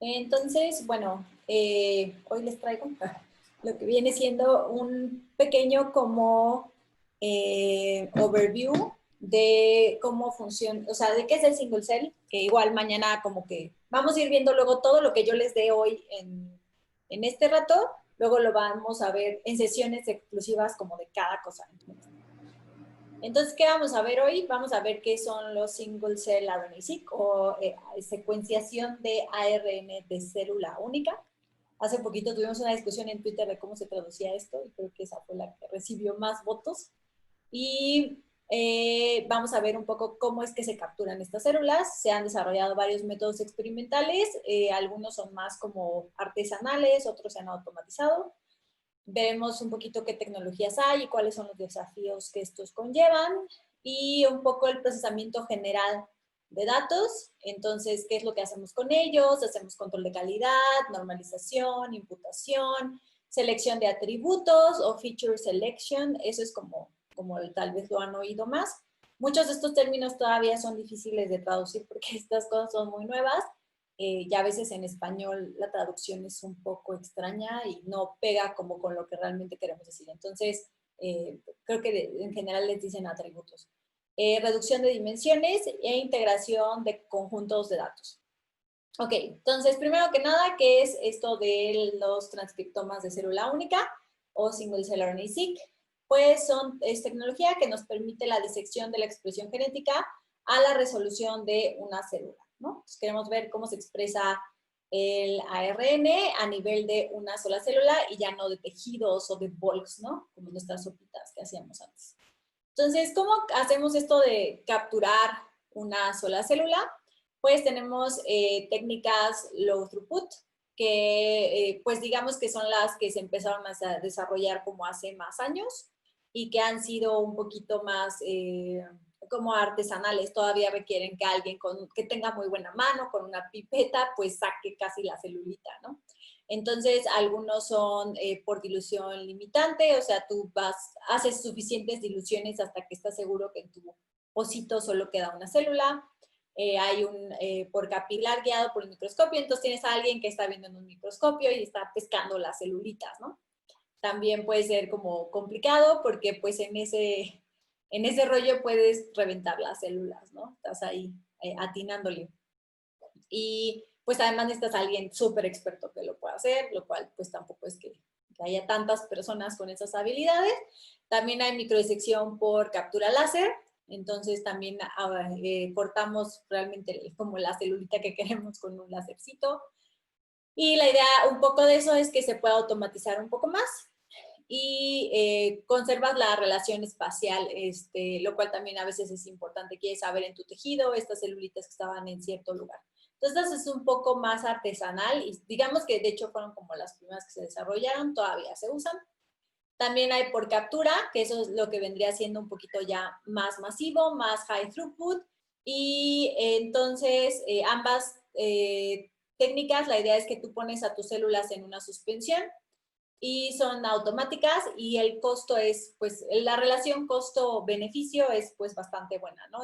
Entonces, bueno, hoy les traigo lo que viene siendo un pequeño como overview de cómo funciona, o sea, de qué es el single cell, que igual mañana como que vamos a ir viendo luego todo lo que yo les dé hoy en este rato, luego lo vamos a ver en sesiones exclusivas como de cada cosa. Entonces, ¿qué vamos a ver hoy? Vamos a ver qué son los single cell RNA-seq o secuenciación de ARN de célula única. Hace poquito tuvimos una discusión en Twitter de cómo se traducía esto y creo que esa fue la que recibió más votos. Y vamos a ver un poco cómo es que se capturan estas células. Se han desarrollado varios métodos experimentales, algunos son más como artesanales, otros se han automatizado. Veremos un poquito qué tecnologías hay y cuáles son los desafíos que estos conllevan y un poco el procesamiento general de datos. Entonces, ¿qué es lo que hacemos con ellos? Hacemos control de calidad, normalización, imputación, selección de atributos o feature selection. Eso es como tal vez lo han oído más. Muchos de estos términos todavía son difíciles de traducir porque estas cosas son muy nuevas. Ya a veces en español la traducción es un poco extraña y no pega como con lo que realmente queremos decir. Entonces, creo que en general les dicen atributos. Reducción de dimensiones e integración de conjuntos de datos. Ok, entonces, primero que nada, ¿qué es esto de los transcriptomas de célula única o single cell RNA-seq? Pues es tecnología que nos permite la disección de la expresión genética a la resolución de una célula, ¿no? Entonces, queremos ver cómo se expresa el ARN a nivel de una sola célula y ya no de tejidos o de bulks, ¿no? Como nuestras sopitas que hacíamos antes. Entonces, ¿cómo hacemos esto de capturar una sola célula? Pues tenemos técnicas low throughput, que pues digamos que son las que se empezaron a desarrollar como hace más años y que han sido un poquito más como artesanales. Todavía requieren que alguien que tenga muy buena mano, con una pipeta, pues saque casi la celulita, ¿no? Entonces, algunos son por dilución limitante, o sea, tú haces suficientes diluciones hasta que estás seguro que en tu pocito solo queda una célula. Hay un por capilar guiado por el microscopio, entonces tienes a alguien que está viendo en un microscopio y está pescando las celulitas, ¿no? También puede ser como complicado porque pues en ese rollo puedes reventar las células, ¿no? Estás ahí atinándole. Y pues además necesitas a alguien súper experto que lo pueda hacer, lo cual pues tampoco es que haya tantas personas con esas habilidades. También hay microdisección por captura láser, entonces también cortamos realmente como la celulita que queremos con un lásercito. Y la idea un poco de eso es que se pueda automatizar un poco más y conservas la relación espacial, lo cual también a veces es importante. Quieres saber en tu tejido estas celulitas que estaban en cierto lugar. Entonces, es un poco más artesanal y digamos que de hecho fueron como las primeras que se desarrollaron, todavía se usan. También hay por captura, que eso es lo que vendría siendo un poquito ya más masivo, más high throughput. Y entonces, ambas técnicas, la idea es que tú pones a tus células en una suspensión y son automáticas y el costo es, pues, la relación costo-beneficio es, pues, bastante buena, ¿no?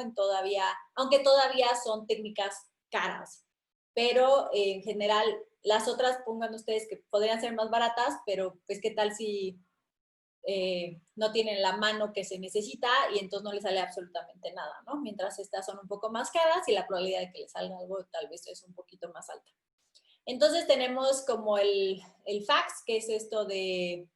Aunque todavía son técnicas caras, pero en general, las otras, pongan ustedes que podrían ser más baratas, pero, pues, ¿qué tal si no tienen la mano que se necesita y entonces no les sale absolutamente nada, ¿no? Mientras estas son un poco más caras y la probabilidad de que les salga algo tal vez es un poquito más alta. Entonces tenemos como el fax, que es esto de,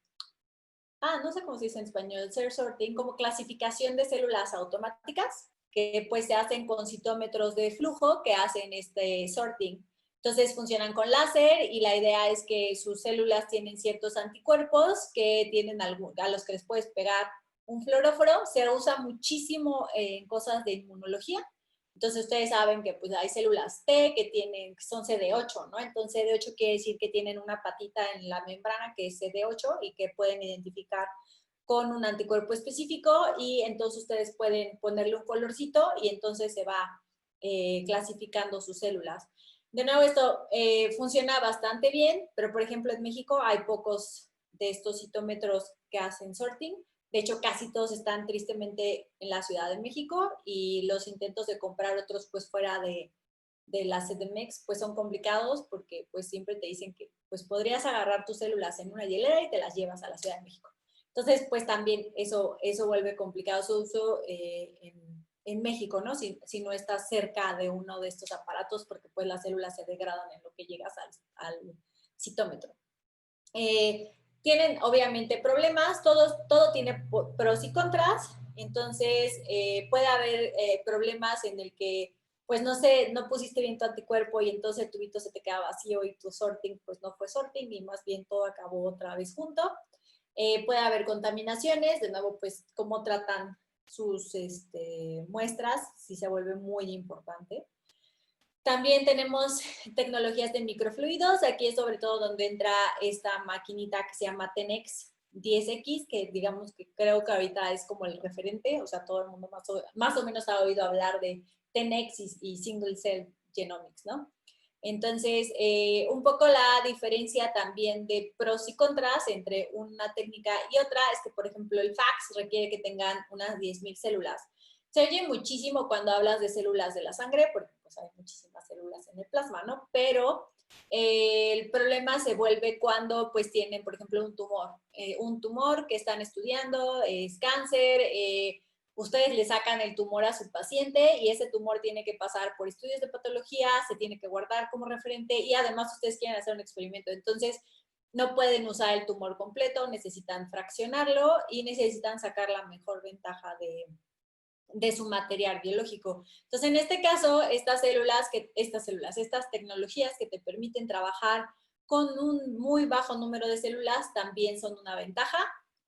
no sé cómo se dice en español, cell sorting, como clasificación de células automáticas, que pues se hacen con citómetros de flujo que hacen este sorting. Entonces funcionan con láser y la idea es que sus células tienen ciertos anticuerpos que tienen a los que les puedes pegar un fluoróforo. Se usa muchísimo en cosas de inmunología. Entonces ustedes saben que pues, hay células T que son CD8, ¿no? Entonces CD8 quiere decir que tienen una patita en la membrana que es CD8 y que pueden identificar con un anticuerpo específico y entonces ustedes pueden ponerle un colorcito y entonces se va clasificando sus células. De nuevo, esto funciona bastante bien, pero por ejemplo en México hay pocos de estos citómetros que hacen sorting. De hecho, casi todos están tristemente en la Ciudad de México y los intentos de comprar otros pues fuera de la CDMX, pues son complicados porque pues siempre te dicen que pues podrías agarrar tus células en una hielera y te las llevas a la Ciudad de México. Entonces, pues también eso vuelve complicado su uso en México, ¿no? Si no estás cerca de uno de estos aparatos, porque pues las células se degradan en lo que llegas al citómetro. Tienen obviamente problemas, todo tiene pros y contras, entonces puede haber problemas en el que pues no sé, no pusiste bien tu anticuerpo y entonces el tubito se te queda vacío y tu sorting pues no fue sorting y más bien todo acabó otra vez junto. Puede haber contaminaciones, de nuevo pues cómo tratan sus muestras, si se vuelve muy importante. También tenemos tecnologías de microfluidos. Aquí es sobre todo donde entra esta maquinita que se llama Tenex 10X, que digamos que creo que ahorita es como el referente, o sea, todo el mundo más o menos ha oído hablar de Tenex y Single Cell Genomics, ¿no? Entonces, un poco la diferencia también de pros y contras entre una técnica y otra es que, por ejemplo, el fax requiere que tengan unas 10.000 células. Se oye muchísimo cuando hablas de células de la sangre, porque pues hay muchísimas células en el plasma, ¿no? Pero el problema se vuelve cuando pues tienen, por ejemplo, un tumor que están estudiando, es cáncer, ustedes le sacan el tumor a su paciente y ese tumor tiene que pasar por estudios de patología, se tiene que guardar como referente y además ustedes quieren hacer un experimento. Entonces, no pueden usar el tumor completo, necesitan fraccionarlo y necesitan sacar la mejor ventaja de su material biológico. Entonces, en este caso, estas tecnologías que te permiten trabajar con un muy bajo número de células también son una ventaja.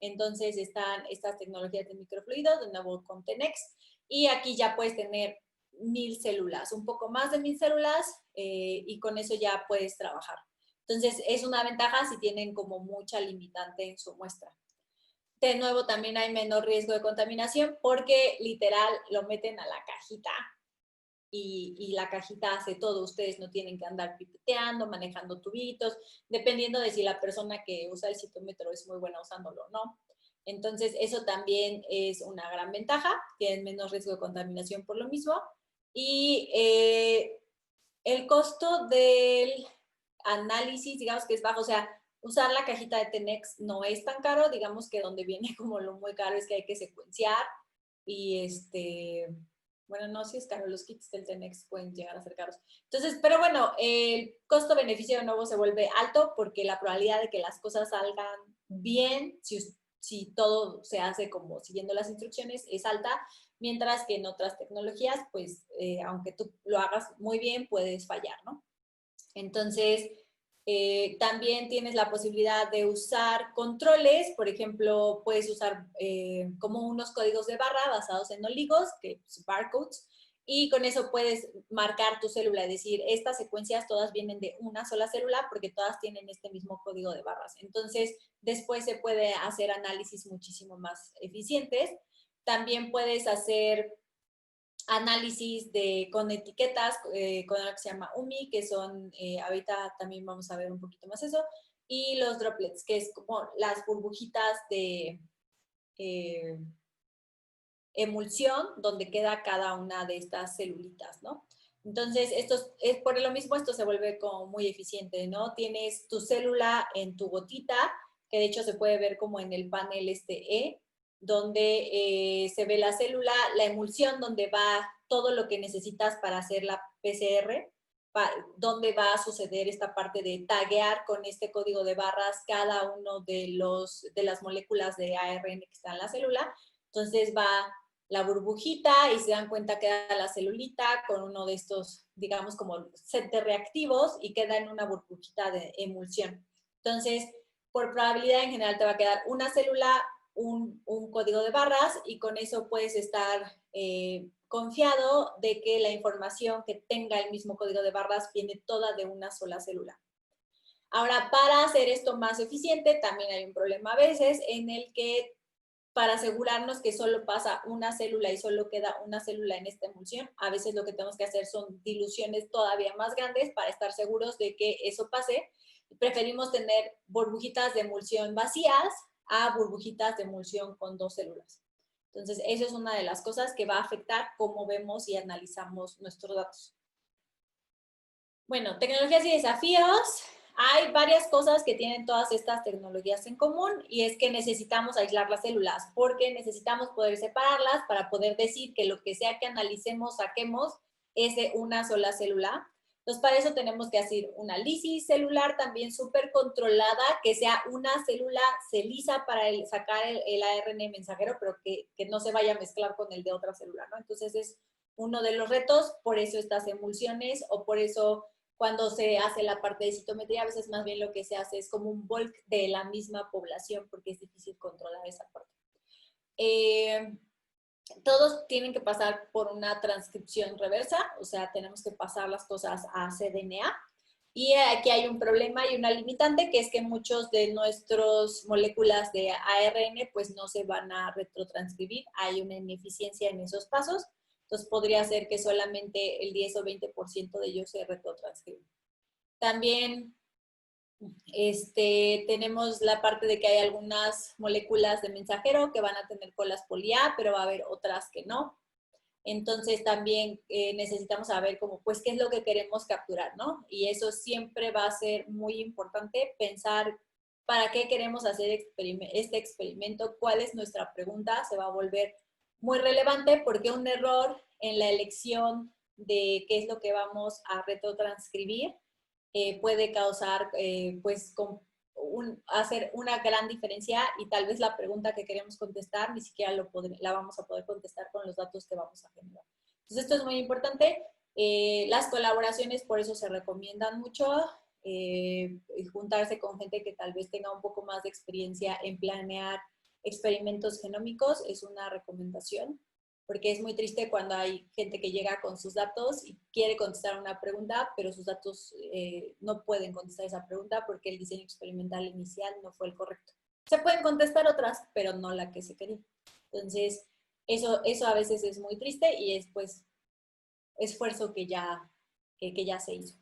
Entonces, están estas tecnologías de microfluidos, de nuevo con Tenex, y aquí ya puedes tener 1000 células, un poco más de 1000 células, y con eso ya puedes trabajar. Entonces, es una ventaja si tienen como mucha limitante en su muestra. De nuevo, también hay menor riesgo de contaminación porque literal lo meten a la cajita y la cajita hace todo. Ustedes no tienen que andar pipeteando, manejando tubitos, dependiendo de si la persona que usa el citómetro es muy buena usándolo o no. Entonces, eso también es una gran ventaja. Tienen menos riesgo de contaminación por lo mismo. Y el costo del análisis, digamos que es bajo, o sea, usar la cajita de Tenex no es tan caro, digamos que donde viene como lo muy caro es que hay que secuenciar y bueno, no, si es caro, los kits del Tenex pueden llegar a ser caros. Entonces, pero bueno, el costo-beneficio de nuevo se vuelve alto porque la probabilidad de que las cosas salgan bien, si todo se hace como siguiendo las instrucciones, es alta, mientras que en otras tecnologías, pues, aunque tú lo hagas muy bien, puedes fallar, ¿no? Entonces, también tienes la posibilidad de usar controles, por ejemplo, puedes usar como unos códigos de barra basados en oligos, que son barcodes, y con eso puedes marcar tu célula, es decir, estas secuencias todas vienen de una sola célula porque todas tienen este mismo código de barras. Entonces, después se puede hacer análisis muchísimo más eficientes. También puedes hacer análisis con etiquetas, con algo que se llama UMI, que son, ahorita también vamos a ver un poquito más eso, y los droplets, que es como las burbujitas de eh, emulsión donde queda cada una de estas celulitas, ¿no? Entonces, por lo mismo esto se vuelve como muy eficiente, ¿no? Tienes tu célula en tu gotita, que de hecho se puede ver como en el panel donde se ve la célula, la emulsión, donde va todo lo que necesitas para hacer la PCR, donde va a suceder esta parte de taguear con este código de barras cada uno de las moléculas de ARN que está en la célula. Entonces va la burbujita y se dan cuenta que queda la celulita con uno de estos, digamos, como set de reactivos y queda en una burbujita de emulsión. Entonces, por probabilidad en general te va a quedar una célula, un código de barras y con eso puedes estar confiado de que la información que tenga el mismo código de barras viene toda de una sola célula. Ahora, para hacer esto más eficiente, también hay un problema a veces en el que para asegurarnos que solo pasa una célula y solo queda una célula en esta emulsión, a veces lo que tenemos que hacer son diluciones todavía más grandes para estar seguros de que eso pase. Preferimos tener burbujitas de emulsión vacías a burbujitas de emulsión con 2 células. Entonces, eso es una de las cosas que va a afectar cómo vemos y analizamos nuestros datos. Bueno, tecnologías y desafíos. Hay varias cosas que tienen todas estas tecnologías en común y es que necesitamos aislar las células porque necesitamos poder separarlas para poder decir que lo que sea que analicemos, saquemos, es de una sola célula. Entonces, para eso tenemos que hacer una lisis celular también súper controlada, que sea una célula celisa para sacar el ARN mensajero, pero que no se vaya a mezclar con el de otra célula, ¿no? Entonces, es uno de los retos, por eso estas emulsiones o por eso cuando se hace la parte de citometría, a veces más bien lo que se hace es como un bulk de la misma población porque es difícil controlar esa parte. Todos tienen que pasar por una transcripción reversa, o sea, tenemos que pasar las cosas a cDNA. Y aquí hay un problema y una limitante, que es que muchos de nuestras moléculas de ARN pues no se van a retrotranscribir. Hay una ineficiencia en esos pasos. Entonces podría ser que solamente el 10 o 20% de ellos se retrotranscriben. También tenemos la parte de que hay algunas moléculas de mensajero que van a tener colas poli A, pero va a haber otras que no. Entonces también necesitamos saber cómo, pues, qué es lo que queremos capturar, ¿no? Y eso siempre va a ser muy importante, pensar para qué queremos hacer este experimento, cuál es nuestra pregunta, se va a volver muy relevante porque un error en la elección de qué es lo que vamos a retrotranscribir puede causar, pues, hacer una gran diferencia y tal vez la pregunta que queremos contestar ni siquiera la vamos a poder contestar con los datos que vamos a generar. Entonces, esto es muy importante. Las colaboraciones, por eso se recomiendan mucho. Juntarse con gente que tal vez tenga un poco más de experiencia en planear experimentos genómicos es una recomendación, porque es muy triste cuando hay gente que llega con sus datos y quiere contestar una pregunta, pero sus datos no pueden contestar esa pregunta porque el diseño experimental inicial no fue el correcto. Se pueden contestar otras, pero no la que se quería. Entonces, eso a veces es muy triste y es pues esfuerzo que ya se hizo.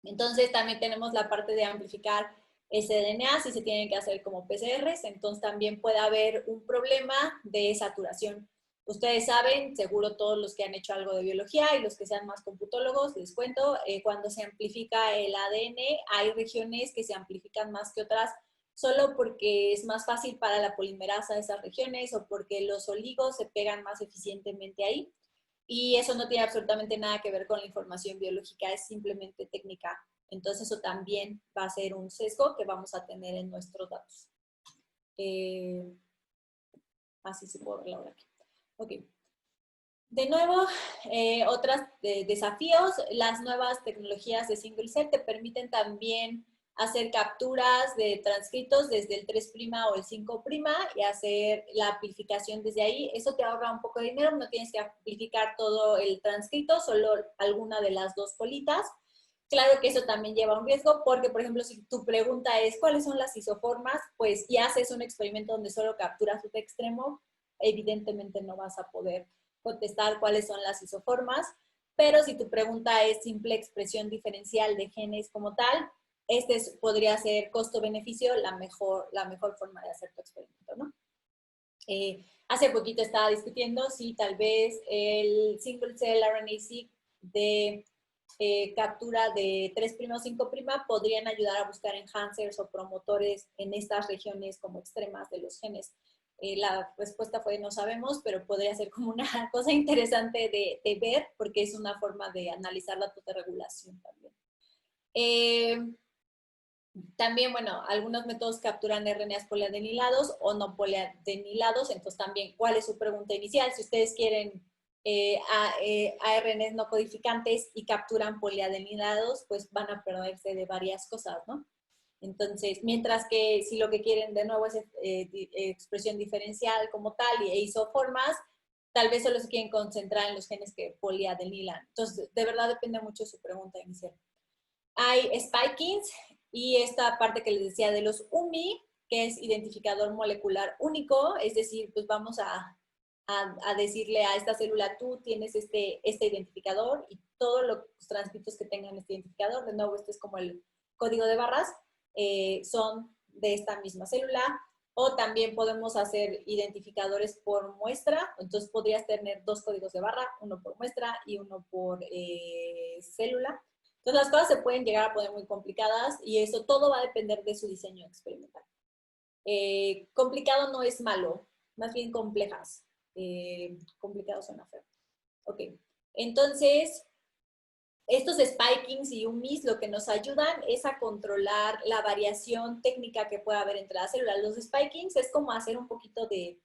Entonces, también tenemos la parte de amplificar cDNA, si se tienen que hacer como PCRs, entonces también puede haber un problema de saturación. Ustedes saben, seguro todos los que han hecho algo de biología y los que sean más computólogos, les cuento, cuando se amplifica el ADN, hay regiones que se amplifican más que otras solo porque es más fácil para la polimerasa de esas regiones o porque los oligos se pegan más eficientemente ahí. Y eso no tiene absolutamente nada que ver con la información biológica, es simplemente técnica. Entonces eso también va a ser un sesgo que vamos a tener en nuestros datos. Así se puede ver ahora aquí. Ok. De nuevo, otros desafíos, las nuevas tecnologías de single cell te permiten también hacer capturas de transcritos desde el 3' o el 5' y hacer la amplificación desde ahí. Eso te ahorra un poco de dinero, no tienes que amplificar todo el transcrito, solo alguna de las dos colitas. Claro que eso también lleva un riesgo porque, por ejemplo, si tu pregunta es ¿cuáles son las isoformas? Pues y haces un experimento donde solo capturas un extremo, evidentemente no vas a poder contestar cuáles son las isoformas, pero si tu pregunta es simple expresión diferencial de genes como tal, podría ser costo-beneficio la mejor forma de hacer tu experimento, ¿no? Hace poquito estaba discutiendo si tal vez el single cell RNA-seq de captura de 3' o 5' podrían ayudar a buscar enhancers o promotores en estas regiones como extremas de los genes. La respuesta fue no sabemos, pero podría ser como una cosa interesante de ver porque es una forma de analizar datos de regulación también. También, bueno, algunos métodos capturan RNAs poliadenilados o no poliadenilados, entonces también, ¿cuál es su pregunta inicial? Si ustedes quieren ARNs no codificantes y capturan poliadenilados, pues van a perderse de varias cosas, ¿no? Entonces, mientras que si lo que quieren de nuevo es expresión diferencial como tal e isoformas, tal vez solo se quieren concentrar en los genes que poliadenilan. Entonces, de verdad depende mucho de su pregunta inicial. Hay spikings y esta parte que les decía de los UMI, que es identificador molecular único, es decir, pues vamos a decirle a esta célula, tú tienes este identificador y todos los transcritos que tengan este identificador, de nuevo, este es como el código de barras, son de esta misma célula. O también podemos hacer identificadores por muestra, entonces podrías tener dos códigos de barra, uno por muestra y uno por célula. Entonces las cosas se pueden llegar a poner muy complicadas y eso todo va a depender de su diseño experimental. Complicado no es malo, más bien complejas. Complicado suena feo. Ok, entonces estos spikings y UMIs lo que nos ayudan es a controlar la variación técnica que pueda haber entre las células. Los spikings es como hacer un poquito de,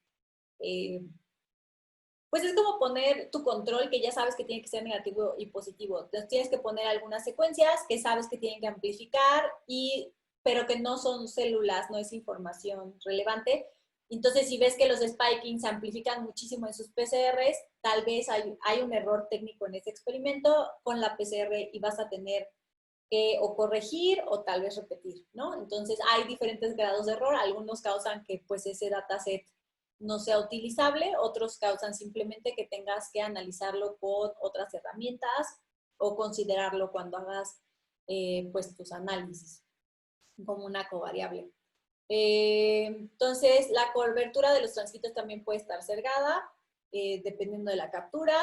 pues es como poner tu control que ya sabes que tiene que ser negativo y positivo. Entonces tienes que poner algunas secuencias que sabes que tienen que amplificar, pero que no son células, no es información relevante. Entonces, si ves que los spikings amplifican muchísimo en sus PCRs, tal vez hay un error técnico en ese experimento con la PCR y vas a tener que o corregir o tal vez repetir, ¿no? Entonces, hay diferentes grados de error. Algunos causan que pues ese dataset no sea utilizable, otros causan simplemente que tengas que analizarlo con otras herramientas o considerarlo cuando hagas pues tus análisis como una covariable. Entonces, la cobertura de los transcritos también puede estar sesgada, dependiendo de la captura,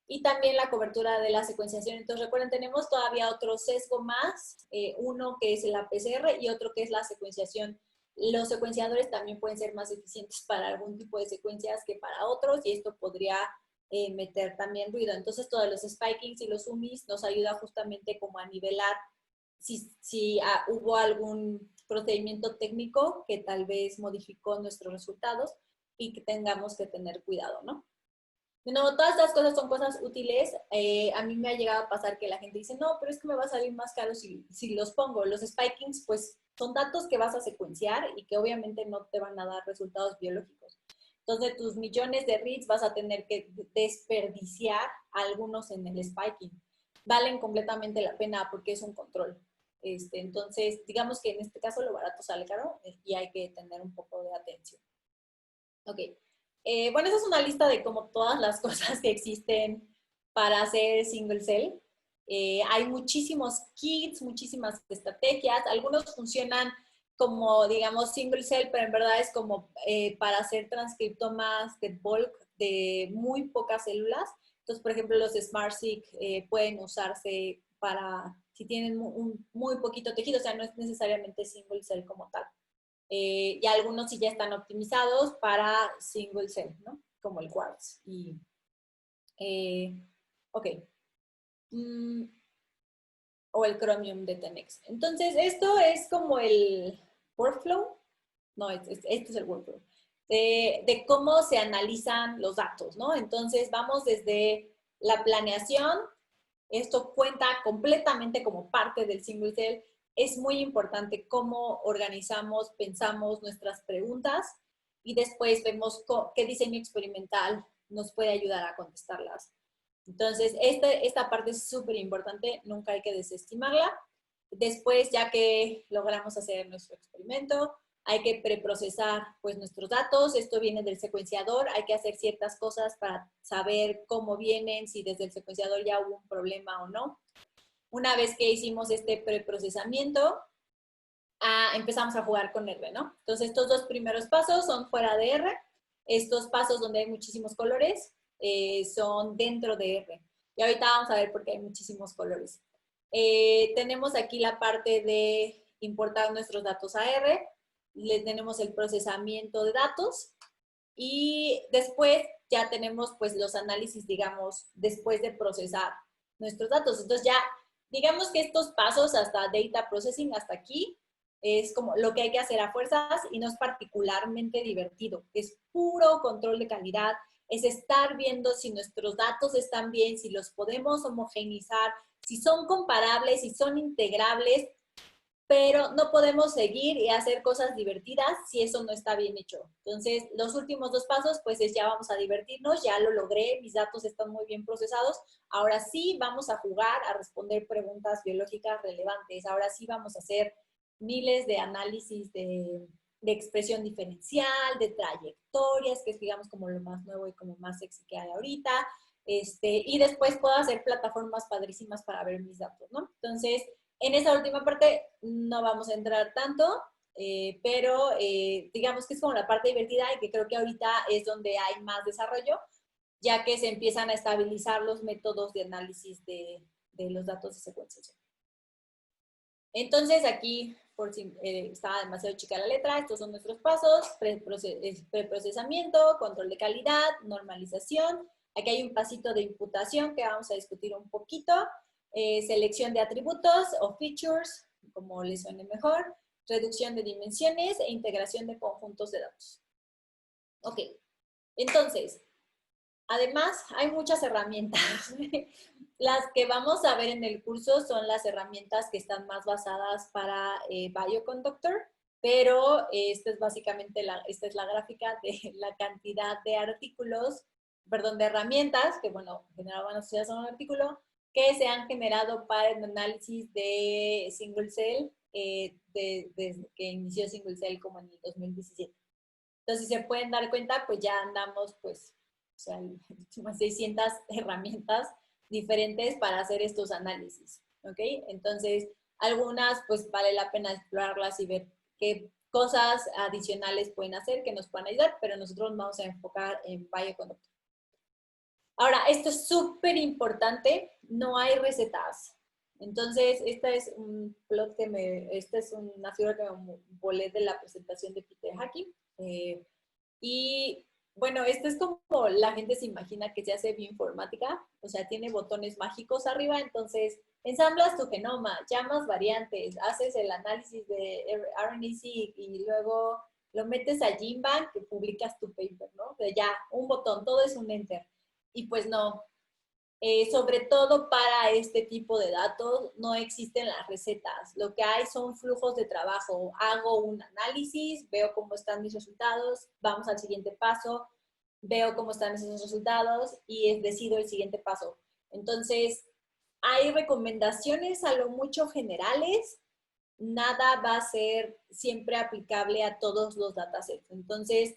y también la cobertura de la secuenciación. Entonces, recuerden, tenemos todavía otro sesgo más, uno que es la PCR y otro que es la secuenciación. Los secuenciadores también pueden ser más eficientes para algún tipo de secuencias que para otros, y esto podría meter también ruido. Entonces, todos los spikings y los UMIs nos ayuda justamente como a nivelar si hubo algún procedimiento técnico que tal vez modificó nuestros resultados y que tengamos que tener cuidado, ¿no? De nuevo, todas estas cosas son cosas útiles. A mí me ha llegado a pasar que la gente dice, no, pero es que me va a salir más caro si los pongo. Los spikings, pues, son datos que vas a secuenciar y que obviamente no te van a dar resultados biológicos. Entonces, de tus millones de reads vas a tener que desperdiciar algunos en el spiking. Valen completamente la pena porque es un control. Entonces, digamos que en este caso lo barato sale caro y hay que tener un poco de atención. Ok. Bueno, esa es una lista de como todas las cosas que existen para hacer single cell. Hay muchísimos kits, muchísimas estrategias. Algunos funcionan como, digamos, single cell, pero en verdad es como para hacer transcriptomas de bulk de muy pocas células. Entonces, por ejemplo, los SmartSeq pueden usarse para, si tienen un muy poquito tejido, o sea, no es necesariamente single cell como tal. Y algunos sí ya están optimizados para single cell, ¿no? Como el Quartz. Ok. O el Chromium de 10x. Entonces, esto es como el workflow. No, este es el workflow. De cómo se analizan los datos, ¿no? Entonces, vamos desde la planeación. Esto cuenta completamente como parte del single cell. Es muy importante cómo organizamos, pensamos nuestras preguntas y después vemos qué diseño experimental nos puede ayudar a contestarlas. Entonces, esta parte es súper importante, nunca hay que desestimarla. Después, ya que logramos hacer nuestro experimento, hay que preprocesar pues, nuestros datos. Esto viene del secuenciador. Hay que hacer ciertas cosas para saber cómo vienen, si desde el secuenciador ya hubo un problema o no. Una vez que hicimos este preprocesamiento, empezamos a jugar con R, ¿no? Entonces, estos dos primeros pasos son fuera de R. Estos pasos donde hay muchísimos colores son dentro de R. Y ahorita vamos a ver por qué hay muchísimos colores. Tenemos aquí la parte de importar nuestros datos a R. Le tenemos el procesamiento de datos. Y después ya tenemos pues los análisis, digamos, después de procesar nuestros datos. Entonces ya, digamos que estos pasos hasta data processing, hasta aquí, es como lo que hay que hacer a fuerzas y no es particularmente divertido. Es puro control de calidad, es estar viendo si nuestros datos están bien, si los podemos homogeneizar, si son comparables, si son integrables, pero no podemos seguir y hacer cosas divertidas si eso no está bien hecho. Entonces, los últimos dos pasos, pues es ya vamos a divertirnos, ya lo logré, mis datos están muy bien procesados, ahora sí vamos a jugar, a responder preguntas biológicas relevantes, ahora sí vamos a hacer miles de análisis de expresión diferencial, de trayectorias, que es digamos como lo más nuevo y como más sexy que hay ahorita, y después puedo hacer plataformas padrísimas para ver mis datos, ¿no? Entonces, en esa última parte no vamos a entrar tanto, pero digamos que es como la parte divertida y que creo que ahorita es donde hay más desarrollo, ya que se empiezan a estabilizar los métodos de análisis de los datos de secuenciación. Entonces aquí, por si estaba demasiado chica la letra, estos son nuestros pasos: preprocesamiento, control de calidad, normalización. Aquí hay un pasito de imputación que vamos a discutir un poquito. Selección de atributos o features, como les suene mejor. Reducción de dimensiones e integración de conjuntos de datos. Ok, entonces, además, hay muchas herramientas. Las que vamos a ver en el curso son las herramientas que están más basadas para Bioconductor, pero esta es básicamente esta es la gráfica de la cantidad de artículos, perdón, de herramientas, que bueno, en general van a ser un artículo, que se han generado para el análisis de single cell desde que inició single cell como en el 2017. Entonces, si se pueden dar cuenta, pues ya andamos, pues, o sea, unas 600 herramientas diferentes para hacer estos análisis, ¿ok? Entonces, algunas, pues, vale la pena explorarlas y ver qué cosas adicionales pueden hacer que nos puedan ayudar, pero nosotros nos vamos a enfocar en Bioconductor. Ahora, esto es súper importante, no hay recetas. Entonces, esta es un plot esta es una figura que me volé de la presentación de Peter Hacking. Y bueno, esto es como la gente se imagina que se hace bioinformática, o sea, tiene botones mágicos arriba, entonces ensamblas tu genoma, llamas variantes, haces el análisis de RNA-seq y luego lo metes a GenBank y publicas tu paper, ¿no? De ya, un botón, todo es un enter. Y pues no, sobre todo para este tipo de datos no existen las recetas. Lo que hay son flujos de trabajo. Hago un análisis, veo cómo están mis resultados, vamos al siguiente paso, veo cómo están esos resultados y decido el siguiente paso. Entonces, hay recomendaciones a lo mucho generales, nada va a ser siempre aplicable a todos los datasets. Entonces,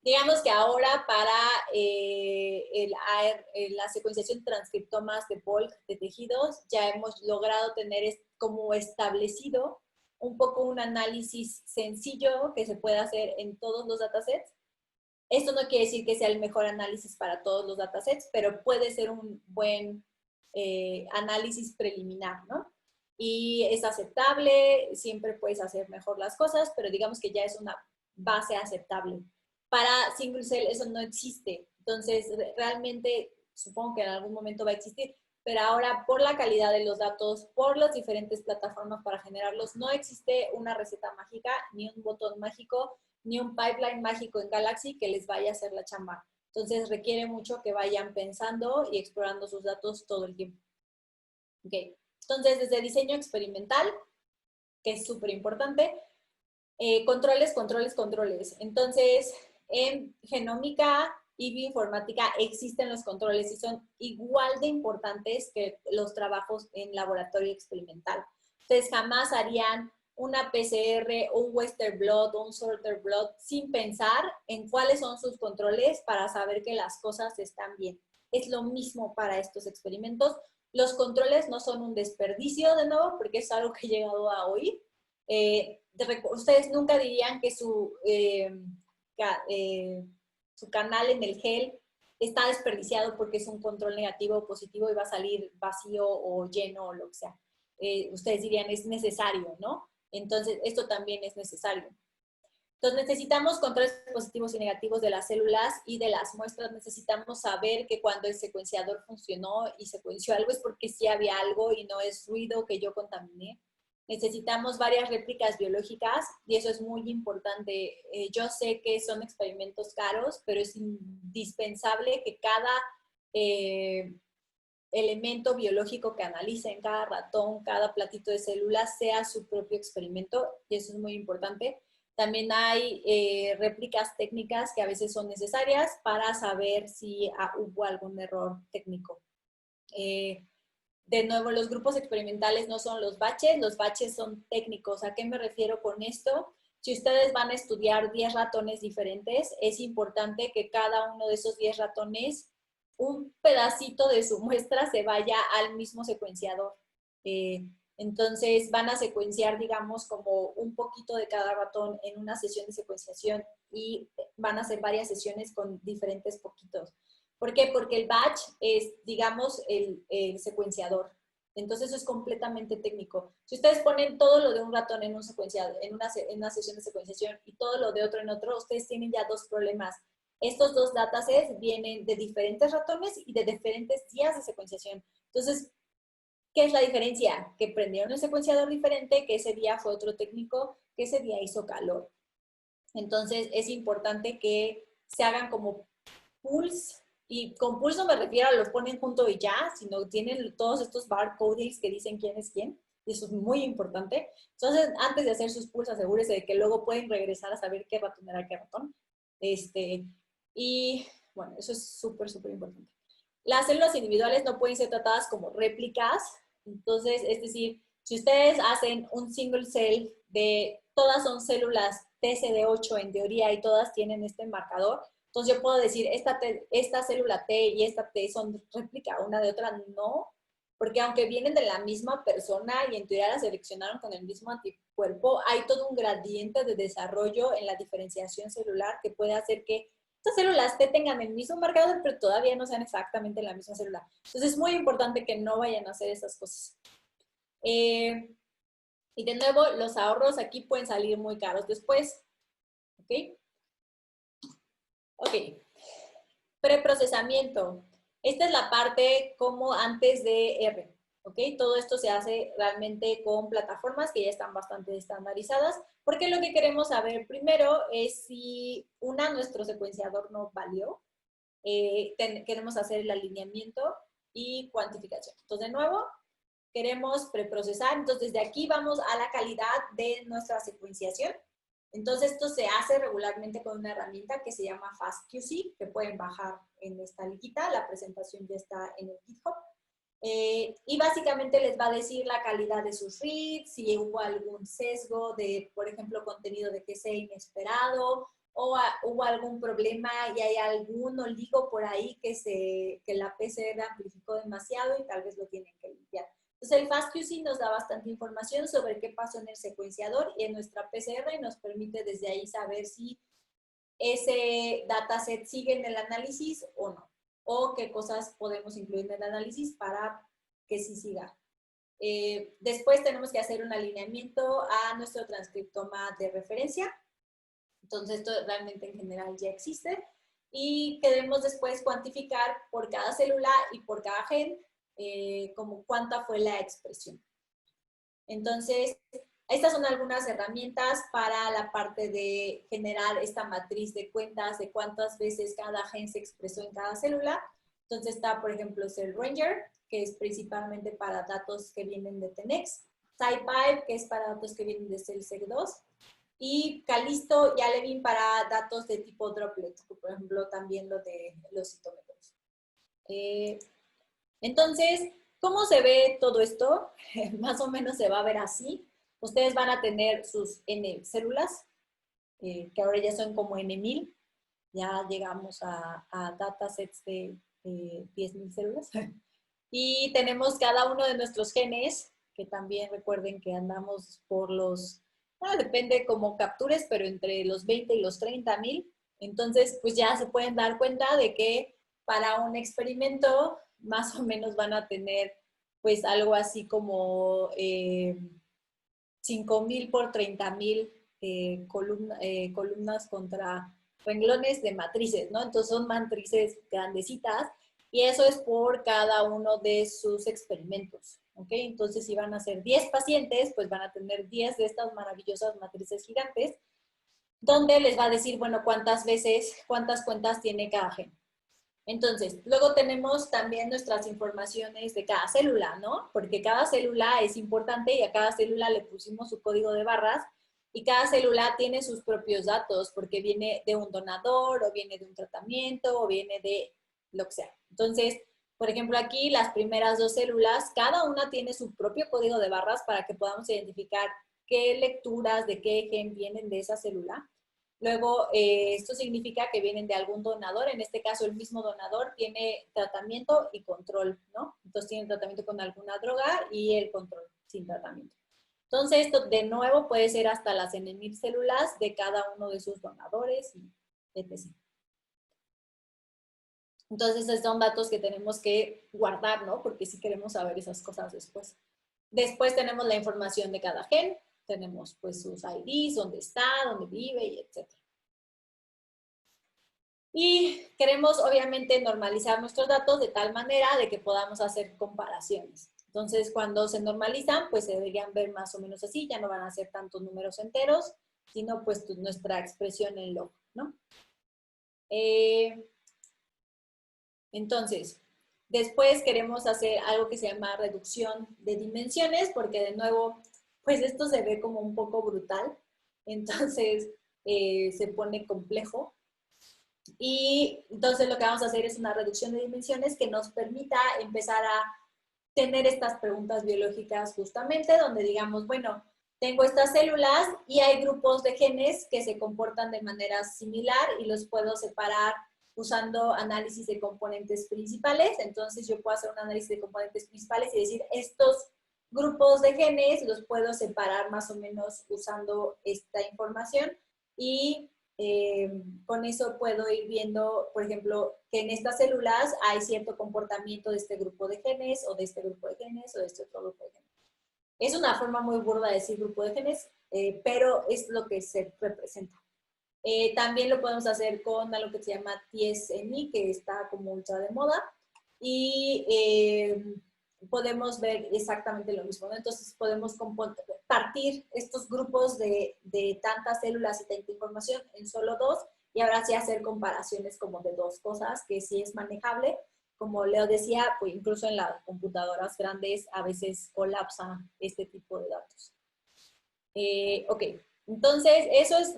digamos que ahora para la secuenciación de transcriptomas de bulk de tejidos, ya hemos logrado tener como establecido un poco un análisis sencillo que se puede hacer en todos los datasets. Esto no quiere decir que sea el mejor análisis para todos los datasets, pero puede ser un buen análisis preliminar, ¿no? Y es aceptable, siempre puedes hacer mejor las cosas, pero digamos que ya es una base aceptable. Para single cell eso no existe, entonces realmente supongo que en algún momento va a existir, pero ahora por la calidad de los datos, por las diferentes plataformas para generarlos, no existe una receta mágica, ni un botón mágico, ni un pipeline mágico en Galaxy que les vaya a hacer la chamba. Entonces requiere mucho que vayan pensando y explorando sus datos todo el tiempo. Okay. Entonces, desde diseño experimental, que es súper importante, controles, controles, controles. Entonces, en genómica y bioinformática existen los controles y son igual de importantes que los trabajos en laboratorio experimental. Entonces, jamás harían una PCR, un Western blot, un Sorter blot, sin pensar en cuáles son sus controles para saber que las cosas están bien. Es lo mismo para estos experimentos. Los controles no son un desperdicio, de nuevo, porque es algo que he llegado a oír. Ustedes nunca dirían que su canal en el gel está desperdiciado porque es un control negativo o positivo y va a salir vacío o lleno o lo que sea. Ustedes dirían, es necesario, ¿no? Entonces, esto también es necesario. Entonces, necesitamos controles positivos y negativos de las células y de las muestras. Necesitamos saber que cuando el secuenciador funcionó y secuenció algo es porque sí había algo y no es ruido que yo contaminé. Necesitamos varias réplicas biológicas y eso es muy importante. Yo sé que son experimentos caros, pero es indispensable que cada elemento biológico que analicen, cada ratón, cada platito de células, sea su propio experimento, y eso es muy importante. También hay réplicas técnicas que a veces son necesarias para saber si hubo algún error técnico. De nuevo, los grupos experimentales no son los baches son técnicos. ¿A qué me refiero con esto? Si ustedes van a estudiar 10 ratones diferentes, es importante que cada uno de esos 10 ratones, un pedacito de su muestra se vaya al mismo secuenciador. Entonces van a secuenciar, digamos, como un poquito de cada ratón en una sesión de secuenciación y van a hacer varias sesiones con diferentes poquitos. ¿Por qué? Porque el batch es, digamos, el secuenciador. Entonces eso es completamente técnico. Si ustedes ponen todo lo de un ratón en un secuenciado, en una sesión de secuenciación y todo lo de otro en otro, ustedes tienen ya dos problemas. Estos dos datasets vienen de diferentes ratones y de diferentes días de secuenciación. Entonces, ¿qué es la diferencia? Que prendieron el secuenciador diferente, que ese día fue otro técnico, que ese día hizo calor. Entonces, es importante que se hagan como pools, y con pools no me refiero a los ponen junto y ya, sino tienen todos estos barcodings que dicen quién es quién, y eso es muy importante. Entonces, antes de hacer sus pools, asegúrese de que luego pueden regresar a saber qué ratón era qué ratón. Y bueno, eso es súper, súper importante. Las células individuales no pueden ser tratadas como réplicas, entonces, es decir, si ustedes hacen un single cell de, todas son células TCD8 en teoría y todas tienen este marcador, entonces yo puedo decir, esta célula T y esta T son réplica una de otra, no, porque aunque vienen de la misma persona y en teoría la seleccionaron con el mismo anticuerpo, hay todo un gradiente de desarrollo en la diferenciación celular que puede hacer que estas células T tengan el mismo marcador, pero todavía no sean exactamente la misma célula. Entonces es muy importante que no vayan a hacer esas cosas. Y de nuevo, los ahorros aquí pueden salir muy caros después. ¿Ok? Ok. Preprocesamiento. Esta es la parte como antes de R. ¿Ok? Todo esto se hace realmente con plataformas que ya están bastante estandarizadas, porque lo que queremos saber primero es si nuestro secuenciador no valió. Queremos hacer el alineamiento y cuantificación. Entonces, de nuevo, queremos preprocesar. Entonces, desde aquí vamos a la calidad de nuestra secuenciación. Entonces, esto se hace regularmente con una herramienta que se llama FastQC, que pueden bajar en esta liguita. La presentación ya está en el GitHub. Y básicamente les va a decir la calidad de sus reads, si hubo algún sesgo de, por ejemplo, contenido de que sea inesperado, o hubo algún problema y hay algún oligo por ahí que la PCR amplificó demasiado y tal vez lo tienen que limpiar. Entonces el FastQC nos da bastante información sobre qué pasó en el secuenciador y en nuestra PCR y nos permite desde ahí saber si ese dataset sigue en el análisis o no, o qué cosas podemos incluir en el análisis para que sí siga. Después tenemos que hacer un alineamiento a nuestro transcriptoma de referencia. Entonces, esto realmente en general ya existe. Y queremos después cuantificar por cada célula y por cada gen como cuánta fue la expresión. Entonces, estas son algunas herramientas para la parte de generar esta matriz de cuentas de cuántas veces cada gen se expresó en cada célula. Entonces está, por ejemplo, CellRanger, que es principalmente para datos que vienen de Tenex, SciPy, que es para datos que vienen de CellSec2, y Calisto y Alevin para datos de tipo droplet, por ejemplo, también lo de los citómetros. Entonces, ¿cómo se ve todo esto? Más o menos se va a ver así. Ustedes van a tener sus N células, que ahora ya son como N1000. Ya llegamos a datasets de 10.000 células. Y tenemos cada uno de nuestros genes, que también recuerden que andamos por los, depende cómo captures, pero entre los 20 y los 30.000. Entonces, pues ya se pueden dar cuenta de que para un experimento más o menos van a tener pues algo así como 5.000 por 30.000 columnas contra renglones de matrices, ¿no? Entonces son matrices grandecitas y eso es por cada uno de sus experimentos, ¿ok? Entonces si van a ser 10 pacientes, pues van a tener 10 de estas maravillosas matrices gigantes, donde les va a decir, bueno, cuántas cuentas tiene cada gen. Entonces, luego tenemos también nuestras informaciones de cada célula, ¿no? Porque cada célula es importante y a cada célula le pusimos su código de barras y cada célula tiene sus propios datos porque viene de un donador o viene de un tratamiento o viene de lo que sea. Entonces, por ejemplo, aquí las primeras dos células, cada una tiene su propio código de barras para que podamos identificar qué lecturas de qué gen vienen de esa célula. Luego, esto significa que vienen de algún donador, en este caso el mismo donador tiene tratamiento y control, ¿no? Entonces tiene tratamiento con alguna droga y el control sin tratamiento. Entonces esto de nuevo puede ser hasta las N1000 células de cada uno de sus donadores y etc. Entonces, son datos que tenemos que guardar, ¿no? Porque sí queremos saber esas cosas después. Después tenemos la información de cada gen, tenemos pues sus IDs, dónde está, dónde vive, y etc. Y queremos obviamente normalizar nuestros datos de tal manera de que podamos hacer comparaciones. Entonces, cuando se normalizan, pues se deberían ver más o menos así, ya no van a ser tantos números enteros, sino pues nuestra expresión en log, ¿no? Entonces, después queremos hacer algo que se llama reducción de dimensiones, porque de nuevo, pues esto se ve como un poco brutal, entonces se pone complejo. Y entonces lo que vamos a hacer es una reducción de dimensiones que nos permita empezar a tener estas preguntas biológicas justamente, donde digamos, bueno, tengo estas células y hay grupos de genes que se comportan de manera similar y los puedo separar usando análisis de componentes principales. Entonces yo puedo hacer un análisis de componentes principales y decir, estos grupos de genes los puedo separar más o menos usando esta información y con eso puedo ir viendo, por ejemplo, que en estas células hay cierto comportamiento de este grupo de genes o de este grupo de genes o de este otro grupo de genes. Es una forma muy burda de decir grupo de genes, pero es lo que se representa. También lo podemos hacer con algo que se llama TSNI, que está como ultra de moda, y podemos ver exactamente lo mismo, ¿no? Entonces podemos partir estos grupos de tantas células y tanta información en solo dos, y ahora sí hacer comparaciones como de dos cosas, que sí es manejable. Como Leo decía, pues incluso en las computadoras grandes a veces colapsa este tipo de datos. Ok, entonces eso es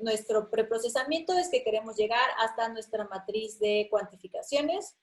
nuestro preprocesamiento, es que queremos llegar hasta nuestra matriz de cuantificaciones.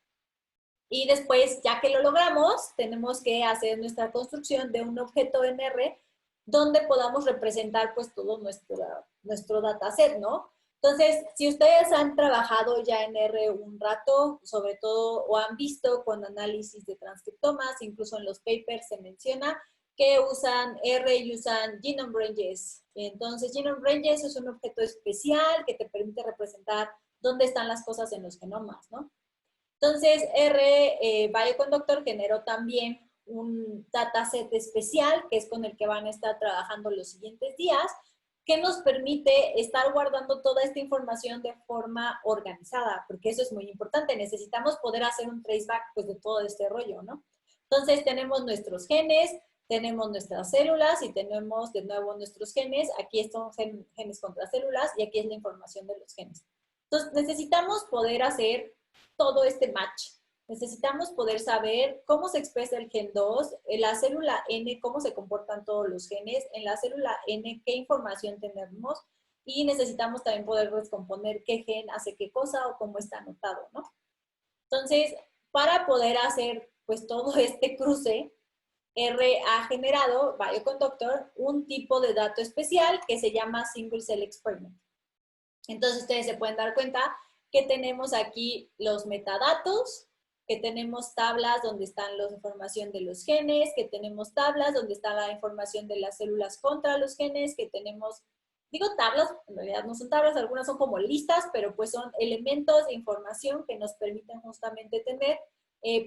Y después, ya que lo logramos, tenemos que hacer nuestra construcción de un objeto en R donde podamos representar pues todo nuestro dataset, ¿no? Entonces, si ustedes han trabajado ya en R un rato, sobre todo, o han visto con análisis de transcriptomas, incluso en los papers se menciona que usan R y usan genome ranges. Entonces, genome ranges es un objeto especial que te permite representar dónde están las cosas en los genomas, ¿no? Entonces, Bioconductor generó también un dataset especial, que es con el que van a estar trabajando los siguientes días, que nos permite estar guardando toda esta información de forma organizada, porque eso es muy importante. Necesitamos poder hacer un traceback pues, de todo este rollo, ¿no? Entonces, tenemos nuestros genes, tenemos nuestras células y tenemos de nuevo nuestros genes. Aquí están genes contra células y aquí es la información de los genes. Entonces, necesitamos poder hacer todo este match. Necesitamos poder saber cómo se expresa el gen 2, en la célula N, cómo se comportan todos los genes, en la célula N, qué información tenemos, y necesitamos también poder descomponer qué gen hace qué cosa o cómo está anotado, ¿no? Entonces, para poder hacer pues todo este cruce, R ha generado, Bioconductor, un tipo de dato especial que se llama Single Cell Experiment. Entonces, ustedes se pueden dar cuenta que tenemos aquí los metadatos, que tenemos tablas donde están la información de los genes, que tenemos tablas donde está la información de las células contra los genes, que tenemos, digo tablas, en realidad no son tablas, algunas son como listas, pero pues son elementos de información que nos permiten justamente tener,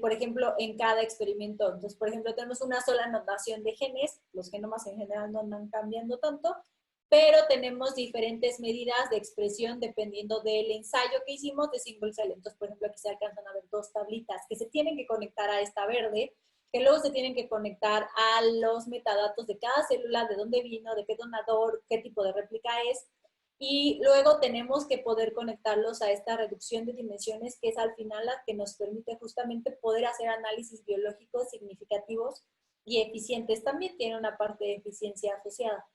por ejemplo, en cada experimento. Entonces, por ejemplo, tenemos una sola anotación de genes, los genomas en general no andan cambiando tanto, pero tenemos diferentes medidas de expresión dependiendo del ensayo que hicimos de single cell. Entonces, por ejemplo, aquí se alcanzan a ver dos tablitas que se tienen que conectar a esta verde, que luego se tienen que conectar a los metadatos de cada célula, de dónde vino, de qué donador, qué tipo de réplica es, y luego tenemos que poder conectarlos a esta reducción de dimensiones, que es al final la que nos permite justamente poder hacer análisis biológicos significativos y eficientes. También tiene una parte de eficiencia asociada,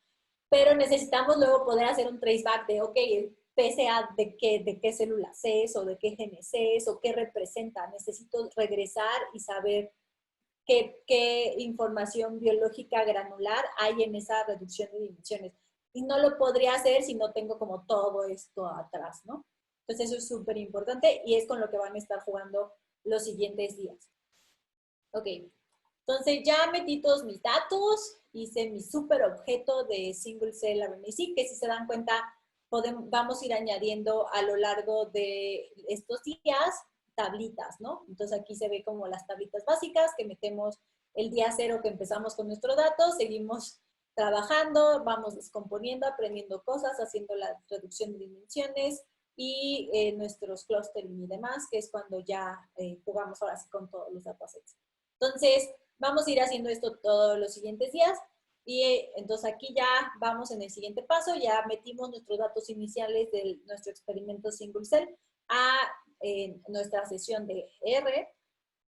pero necesitamos luego poder hacer un traceback de, ok, el PSA de qué células es, o de qué genes es, o qué representa. Necesito regresar y saber qué información biológica granular hay en esa reducción de dimensiones. Y no lo podría hacer si no tengo como todo esto atrás, ¿no? Entonces eso es súper importante y es con lo que van a estar jugando los siguientes días. Ok, entonces ya metí todos mis datos, hice mi super objeto de single cell RNA-seq, que si se dan cuenta vamos a ir añadiendo a lo largo de estos días tablitas, ¿no? Entonces aquí se ve como las tablitas básicas que metemos el día cero que empezamos con nuestros datos, seguimos trabajando, vamos descomponiendo, aprendiendo cosas, haciendo la reducción de dimensiones y nuestros clustering y demás, que es cuando ya jugamos ahora sí con todos los datasets. Entonces, vamos a ir haciendo esto todos los siguientes días y entonces aquí ya vamos en el siguiente paso, ya metimos nuestros datos iniciales de nuestro experimento single cell a nuestra sesión de R.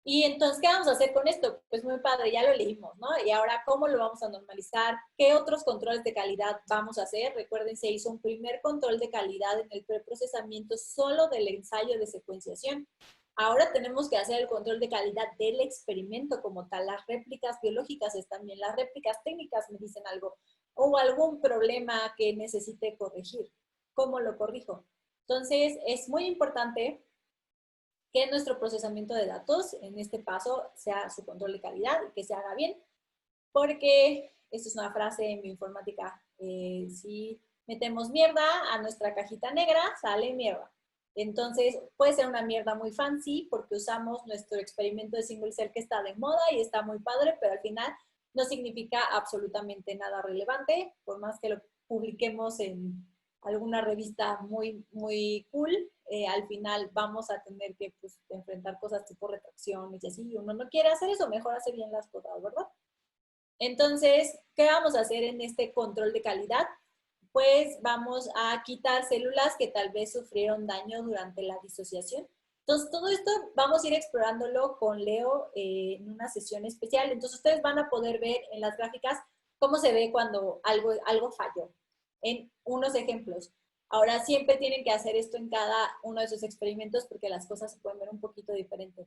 Y entonces, ¿qué vamos a hacer con esto? Pues muy padre, ya lo leímos, ¿no? Y ahora, ¿cómo lo vamos a normalizar? ¿Qué otros controles de calidad vamos a hacer? Recuerden, se hizo un primer control de calidad en el preprocesamiento solo del ensayo de secuenciación. Ahora tenemos que hacer el control de calidad del experimento como tal. Las réplicas biológicas están bien, las réplicas técnicas me dicen algo, o algún problema que necesite corregir. ¿Cómo lo corrijo? Entonces, es muy importante que nuestro procesamiento de datos, en este paso, sea su control de calidad y que se haga bien, porque, esta es una frase en bioinformática, si metemos mierda a nuestra cajita negra, sale mierda. Entonces, puede ser una mierda muy fancy porque usamos nuestro experimento de single cell que está de moda y está muy padre, pero al final no significa absolutamente nada relevante, por más que lo publiquemos en alguna revista muy, muy cool, al final vamos a tener que pues, enfrentar cosas tipo retracciones y así, y uno no quiere hacer eso, mejor hacer bien las cosas, ¿verdad? Entonces, ¿qué vamos a hacer en este control de calidad? Pues vamos a quitar células que tal vez sufrieron daño durante la disociación. Entonces, todo esto vamos a ir explorándolo con Leo en una sesión especial. Entonces, ustedes van a poder ver en las gráficas cómo se ve cuando algo falló. En unos ejemplos. Ahora, siempre tienen que hacer esto en cada uno de sus experimentos porque las cosas se pueden ver un poquito diferentes.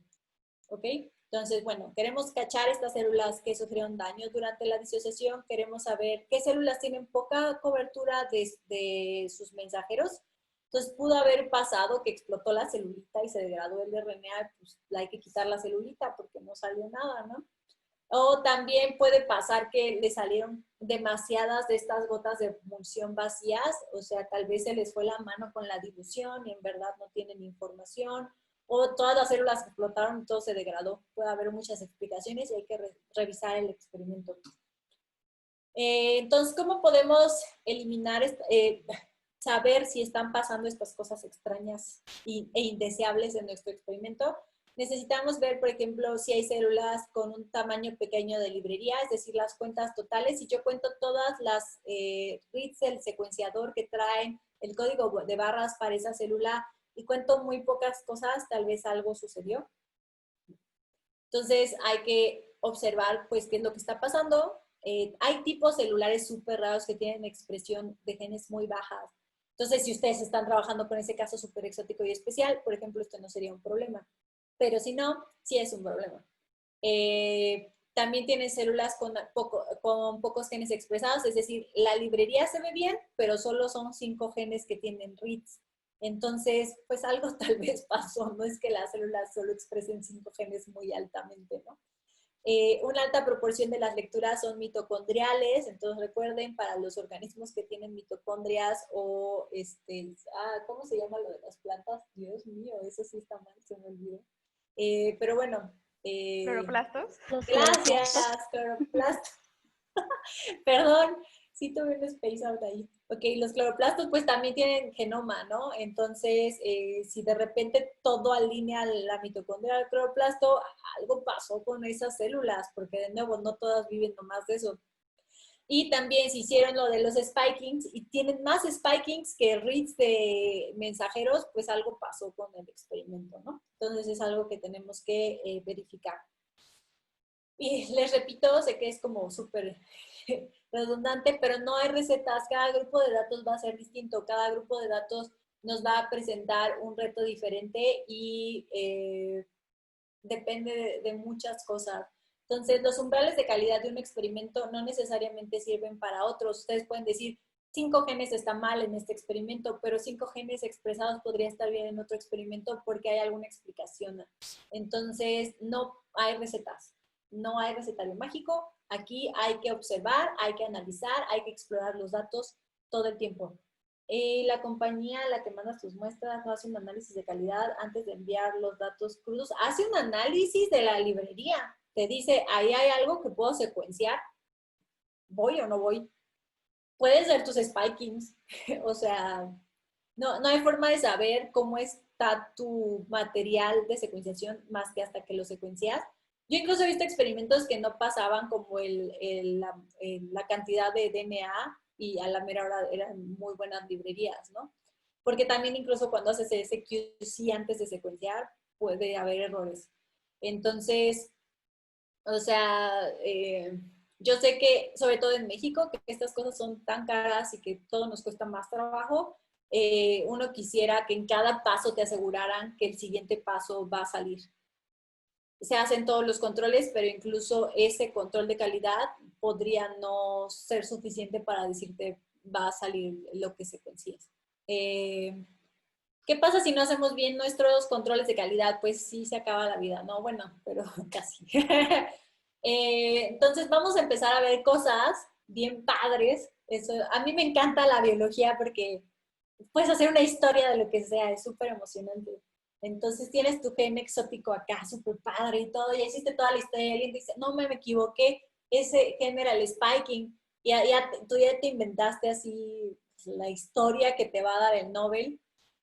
¿Ok? Entonces, bueno, queremos cachar estas células que sufrieron daño durante la disociación, queremos saber qué células tienen poca cobertura de sus mensajeros. Entonces, pudo haber pasado que explotó la celulita y se degradó el RNA, pues hay que quitar la celulita porque no salió nada, ¿no? O también puede pasar que le salieron demasiadas de estas gotas de emulsión vacías, o sea, tal vez se les fue la mano con la dilución y en verdad no tienen información, o todas las células explotaron y todo se degradó. Puede haber muchas explicaciones y hay que revisar el experimento. Entonces, ¿cómo podemos eliminar, saber si están pasando estas cosas extrañas e indeseables en nuestro experimento? Necesitamos ver, por ejemplo, si hay células con un tamaño pequeño de librería, es decir, las cuentas totales. Si yo cuento todas las reads del secuenciador que traen el código de barras para esa célula y cuento muy pocas cosas, tal vez algo sucedió. Entonces hay que observar pues qué es lo que está pasando. Hay tipos celulares súper raros que tienen expresión de genes muy bajas. Entonces, si ustedes están trabajando con ese caso súper exótico y especial, por ejemplo, esto no sería un problema. Pero si no, sí es un problema. También tienen células con pocos genes expresados, es decir, la librería se ve bien, pero solo son 5 genes que tienen reads. Entonces, pues algo tal vez pasó, no es que las células solo expresen 5 genes muy altamente, ¿no? Una alta proporción de las lecturas son mitocondriales, entonces recuerden, para los organismos que tienen mitocondrias o, ¿cómo se llama lo de las plantas? Dios mío, eso sí está mal, se me olvidó. Pero bueno. ¿Cloroplastos? Gracias, cloroplastos. Perdón, sí tuve un space out ahí. Ok, los cloroplastos pues también tienen genoma, ¿no? Entonces, si de repente todo alinea la mitocondria al cloroplasto, algo pasó con esas células, porque de nuevo no todas viven nomás de eso. Y también se hicieron lo de los spikings y tienen más spikings que reads de mensajeros, pues algo pasó con el experimento, ¿no? Entonces es algo que tenemos que verificar. Y les repito, sé que es como súper redundante, pero no hay recetas. Cada grupo de datos va a ser distinto. Cada grupo de datos nos va a presentar un reto diferente y depende de muchas cosas. Entonces, los umbrales de calidad de un experimento no necesariamente sirven para otros. Ustedes pueden decir, 5 genes está mal en este experimento, pero 5 genes expresados podría estar bien en otro experimento porque hay alguna explicación. Entonces, no hay recetas. No hay recetario mágico. Aquí hay que observar, hay que analizar, hay que explorar los datos todo el tiempo. La compañía a la que mandas tus muestras no hace un análisis de calidad antes de enviar los datos crudos. Hace un análisis de la librería. Te dice, ahí hay algo que puedo secuenciar. ¿Voy o no voy? Puedes ver tus spikings. O sea, no hay forma de saber cómo está tu material de secuenciación más que hasta que lo secuencias. Yo incluso he visto experimentos que no pasaban como la cantidad de DNA y a la mera hora eran muy buenas librerías, ¿no? Porque también incluso cuando haces ese QC antes de secuenciar puede haber errores. Entonces, o sea, yo sé que, sobre todo en México, que estas cosas son tan caras y que todo nos cuesta más trabajo, uno quisiera que en cada paso te aseguraran que el siguiente paso va a salir. Se hacen todos los controles, pero incluso ese control de calidad podría no ser suficiente para decirte va a salir lo que secuencias. ¿Qué pasa si no hacemos bien nuestros controles de calidad? Pues sí se acaba la vida, ¿no? Bueno, pero casi. Entonces vamos a empezar a ver cosas bien padres. Eso, a mí me encanta la biología porque puedes hacer una historia de lo que sea, es súper emocionante. Entonces tienes tu gen exótico acá, súper padre y todo, ya hiciste toda la historia y alguien dice, no me equivoqué, ese gen era el spiking. Y tú ya te inventaste así pues, la historia que te va a dar el Nobel.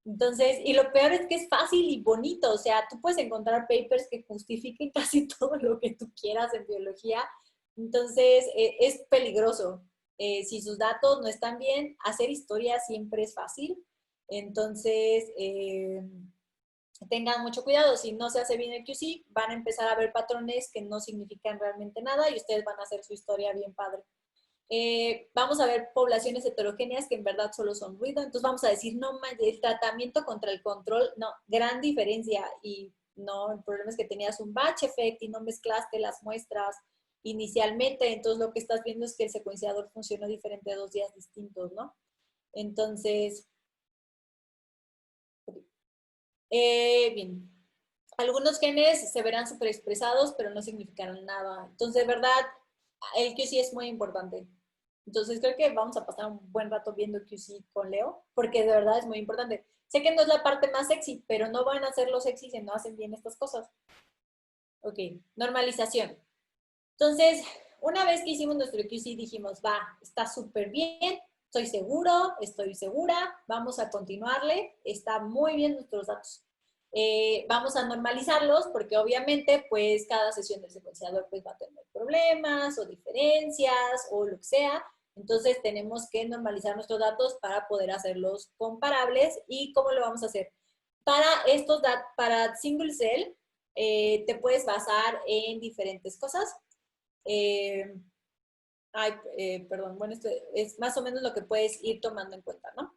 Entonces, y lo peor es que es fácil y bonito, o sea, tú puedes encontrar papers que justifiquen casi todo lo que tú quieras en biología. Entonces, es peligroso. Si sus datos no están bien, hacer historia siempre es fácil. Entonces, tengan mucho cuidado. Si no se hace bien el QC, van a empezar a ver patrones que no significan realmente nada y ustedes van a hacer su historia bien padre. Vamos a ver poblaciones heterogéneas que en verdad solo son ruido. Entonces vamos a decir, no, el tratamiento contra el control, no, gran diferencia. Y no, el problema es que tenías un batch effect y no mezclaste las muestras inicialmente. Entonces lo que estás viendo es que el secuenciador funcionó diferente 2 días distintos, ¿no? Entonces, bien. Algunos genes se verán super expresados, pero no significarán nada. Entonces, de verdad, el QC es muy importante. Entonces, creo que vamos a pasar un buen rato viendo QC con Leo, porque de verdad es muy importante. Sé que no es la parte más sexy, pero no van a ser los sexy si no hacen bien estas cosas. Ok, normalización. Entonces, una vez que hicimos nuestro QC, dijimos, va, está súper bien, estoy seguro, estoy segura, vamos a continuarle, está muy bien nuestros datos. Vamos a normalizarlos porque obviamente pues cada sesión del secuenciador pues va a tener problemas o diferencias o lo que sea. Entonces tenemos que normalizar nuestros datos para poder hacerlos comparables. ¿Y cómo lo vamos a hacer? Para estos datos, para single cell, te puedes basar en diferentes cosas. Eh, perdón, bueno, esto es más o menos lo que puedes ir tomando en cuenta, ¿no?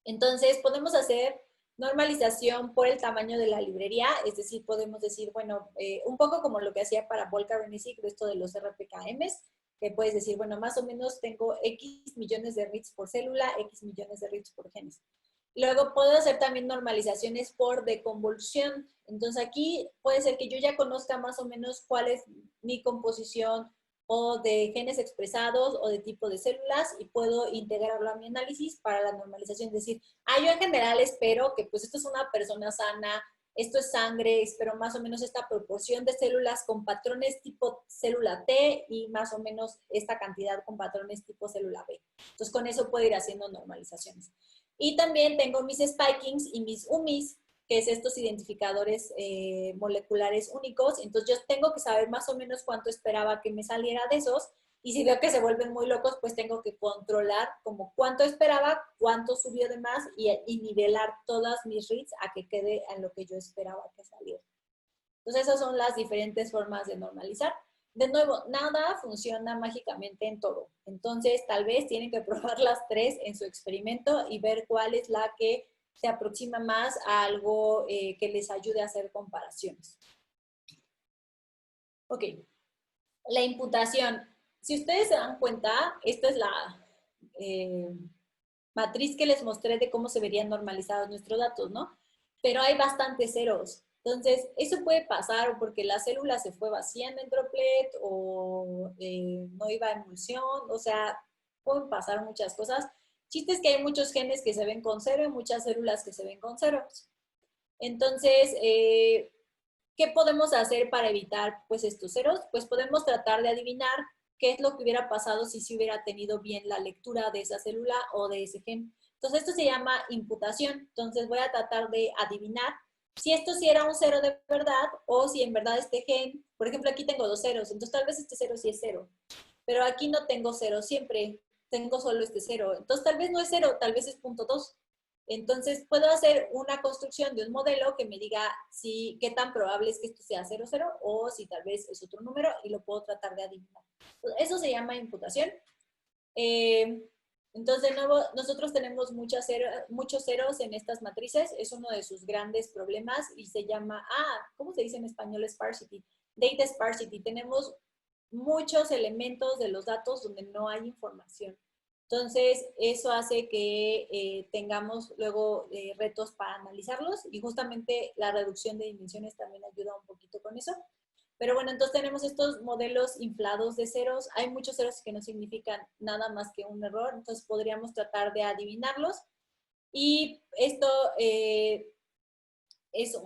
Entonces, podemos hacer normalización por el tamaño de la librería, es decir, podemos decir, bueno, un poco como lo que hacía para Volcker y esto de los RPKMs, que puedes decir, bueno, más o menos tengo X millones de reads por célula, X millones de reads por genes. Luego puedo hacer también normalizaciones por deconvolución. Entonces aquí puede ser que yo ya conozca más o menos cuál es mi composición o de genes expresados o de tipo de células y puedo integrarlo a mi análisis para la normalización. Es decir, yo en general espero que pues esto es una persona sana, esto es sangre, espero más o menos esta proporción de células con patrones tipo célula T y más o menos esta cantidad con patrones tipo célula B. Entonces con eso puedo ir haciendo normalizaciones. Y también tengo mis spikings y mis UMIs, que es estos identificadores moleculares únicos. Entonces yo tengo que saber más o menos cuánto esperaba que me saliera de esos. Y si veo que se vuelven muy locos, pues tengo que controlar como cuánto esperaba, cuánto subió de más y nivelar todas mis reads a que quede en lo que yo esperaba que saliera. Entonces esas son las diferentes formas de normalizar. De nuevo, nada funciona mágicamente en todo. Entonces, tal vez tienen que probar las 3 en su experimento y ver cuál es la que se aproxima más a algo que les ayude a hacer comparaciones. Ok, la imputación. Si ustedes se dan cuenta, esta es la matriz que les mostré de cómo se verían normalizados nuestros datos, ¿no? Pero hay bastantes ceros. Entonces, eso puede pasar porque la célula se fue vaciando en droplet o no iba a emulsión, o sea, pueden pasar muchas cosas. Chiste es que hay muchos genes que se ven con 0 y muchas células que se ven con ceros. Entonces, ¿qué podemos hacer para evitar pues estos ceros? Pues podemos tratar de adivinar qué es lo que hubiera pasado si se hubiera tenido bien la lectura de esa célula o de ese gen. Entonces, esto se llama imputación. Entonces, voy a tratar de adivinar si esto sí era un 0 de verdad o si en verdad este gen, por ejemplo, aquí tengo 2 ceros, entonces tal vez este 0 sí es 0, pero aquí no tengo 0 siempre, tengo solo este 0. Entonces, tal vez no es 0, tal vez es 0.2. Entonces, puedo hacer una construcción de un modelo que me diga si, qué tan probable es que esto sea 0, 0 o si tal vez es otro número y lo puedo tratar de adivinar. Eso se llama imputación. Entonces, de nuevo, nosotros tenemos muchos ceros en estas matrices. Es uno de sus grandes problemas y se llama, ¿cómo se dice en español? Sparsity. Data sparsity. Tenemos muchos elementos de los datos donde no hay información. Entonces, eso hace que tengamos luego retos para analizarlos y justamente la reducción de dimensiones también ayuda un poquito con eso. Pero bueno, entonces tenemos estos modelos inflados de ceros. Hay muchos ceros que no significan nada más que un error, entonces podríamos tratar de adivinarlos. Y esto es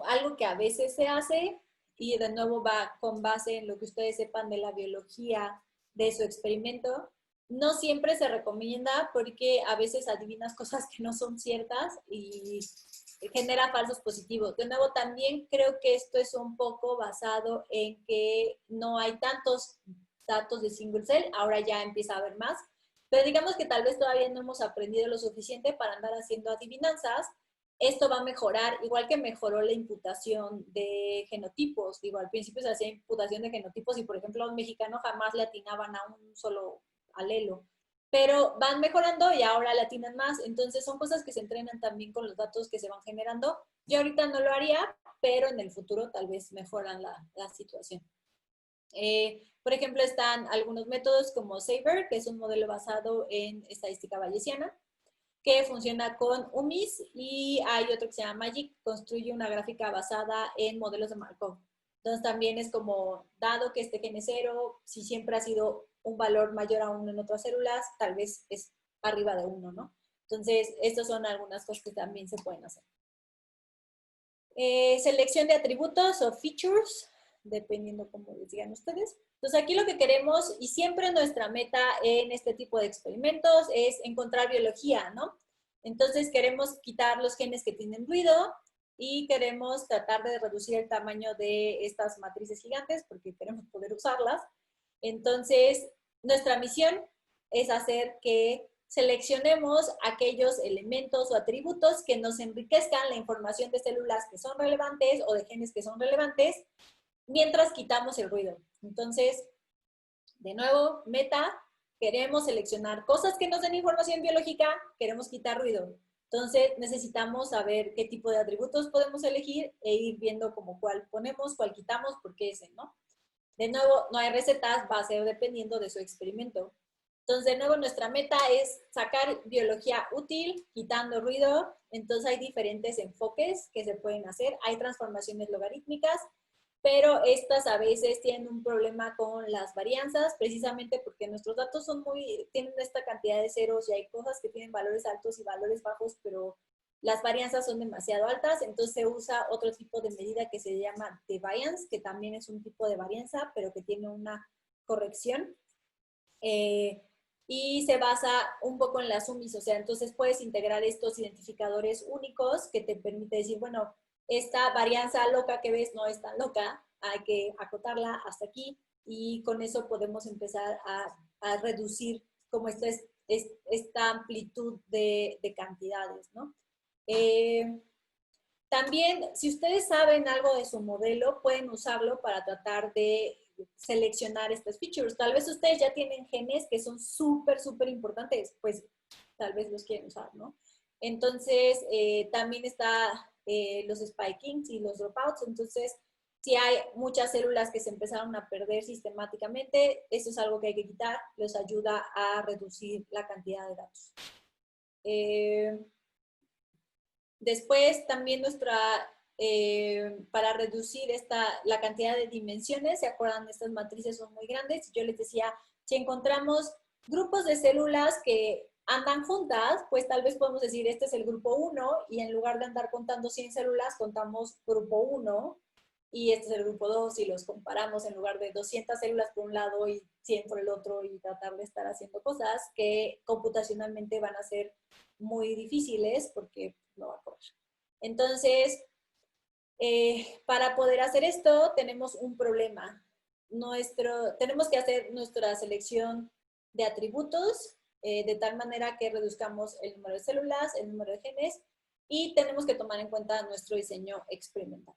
algo que a veces se hace y de nuevo va con base en lo que ustedes sepan de la biología de su experimento. No siempre se recomienda porque a veces adivinas cosas que no son ciertas y genera falsos positivos. De nuevo, también creo que esto es un poco basado en que no hay tantos datos de single cell, ahora ya empieza a haber más, pero digamos que tal vez todavía no hemos aprendido lo suficiente para andar haciendo adivinanzas. Esto va a mejorar, igual que mejoró la imputación de genotipos. Digo, al principio se hacía imputación de genotipos y, por ejemplo, a un mexicano jamás le atinaban a un solo alelo. Pero van mejorando y ahora le atinan más. Entonces, son cosas que se entrenan también con los datos que se van generando. Yo ahorita no lo haría, pero en el futuro tal vez mejoran la situación. Por ejemplo, están algunos métodos como Saber, que es un modelo basado en estadística bayesiana, que funciona con UMIS, y hay otro que se llama Magic, construye una gráfica basada en modelos de Markov. Entonces también es como, dado que este gen es 0, si siempre ha sido un valor mayor a 1 en otras células, tal vez es arriba de 1, ¿no? Entonces, estas son algunas cosas que también se pueden hacer. Selección de atributos o features, dependiendo cómo les digan ustedes. Entonces, aquí lo que queremos, y siempre nuestra meta en este tipo de experimentos, es encontrar biología, ¿no? Entonces, queremos quitar los genes que tienen ruido y queremos tratar de reducir el tamaño de estas matrices gigantes porque queremos poder usarlas. Entonces, nuestra misión es hacer que seleccionemos aquellos elementos o atributos que nos enriquezcan la información de células que son relevantes o de genes que son relevantes, mientras quitamos el ruido. Entonces, de nuevo, meta, queremos seleccionar cosas que nos den información biológica, queremos quitar ruido. Entonces, necesitamos saber qué tipo de atributos podemos elegir e ir viendo como cuál ponemos, cuál quitamos, por qué ese, ¿no? De nuevo, no hay recetas, va a ser dependiendo de su experimento. Entonces, de nuevo, nuestra meta es sacar biología útil, quitando ruido. Entonces, hay diferentes enfoques que se pueden hacer. Hay transformaciones logarítmicas, pero estas a veces tienen un problema con las varianzas, precisamente porque nuestros datos tienen esta cantidad de ceros y hay cosas que tienen valores altos y valores bajos, pero las varianzas son demasiado altas, entonces se usa otro tipo de medida que se llama devariance, que también es un tipo de varianza, pero que tiene una corrección. Y se basa un poco en las UMIs, o sea, entonces puedes integrar estos identificadores únicos que te permite decir, bueno, esta varianza loca que ves no es tan loca, hay que acotarla hasta aquí y con eso podemos empezar a reducir como esta amplitud de cantidades, ¿no? También, si ustedes saben algo de su modelo, pueden usarlo para tratar de seleccionar estas features. Tal vez ustedes ya tienen genes que son súper importantes, pues tal vez los quieren usar, ¿no? Entonces, también está los spikings y los dropouts. Entonces, si hay muchas células que se empezaron a perder sistemáticamente, eso es algo que hay que quitar, les ayuda a reducir la cantidad de datos. Después también para reducir la cantidad de dimensiones, ¿se acuerdan? Estas matrices son muy grandes. Yo les decía, si encontramos grupos de células que andan juntas, pues tal vez podemos decir, este es el grupo 1 y en lugar de andar contando 100 células, contamos grupo 1 y este es el grupo 2 y los comparamos en lugar de 200 células por un lado y 100 por el otro y tratar de estar haciendo cosas que computacionalmente van a ser muy difíciles porque no va a correr. Entonces, para poder hacer esto tenemos un problema. Tenemos que hacer nuestra selección de atributos de tal manera que reduzcamos el número de células, el número de genes y tenemos que tomar en cuenta nuestro diseño experimental.